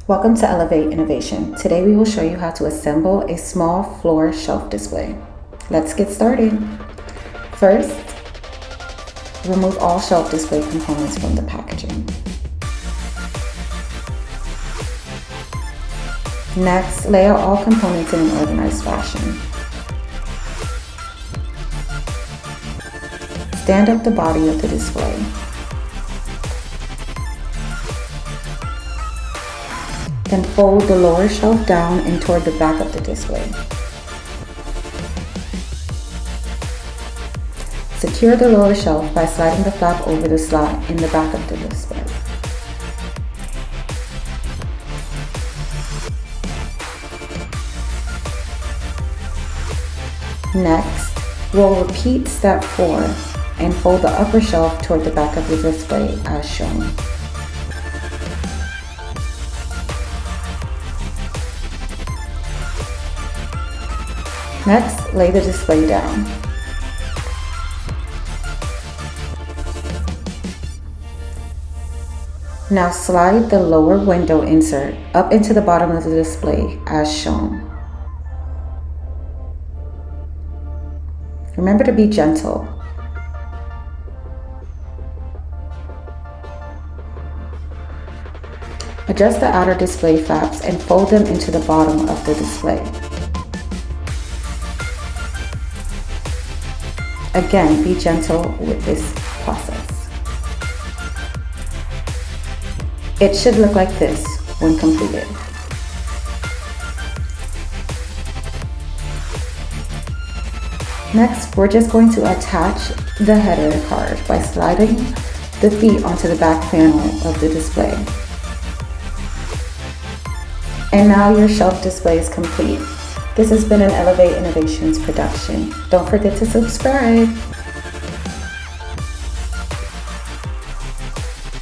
Welcome to Elevate Innovation. Today we will show you how to assemble a small floor shelf display. Let's get started. First, remove all shelf display components from the packaging. Next, lay out all components in an organized fashion. Stand up the body of the display. Then fold the lower shelf down and toward the back of the display. Secure the lower shelf by sliding the flap over the slot in the back of the display. Next, we'll repeat step 4 and fold the upper shelf toward the back of the display as shown. Next, lay the display down. Now slide the lower window insert up into the bottom of the display as shown. Remember to be gentle. Adjust the outer display flaps and fold them into the bottom of the display. Again, be gentle with this process. It should look like this when completed. Next, we're just going to attach the header card by sliding the feet onto the back panel of the display. And now your shelf display is complete. This has been an Elevate Innovations production. Don't forget to subscribe.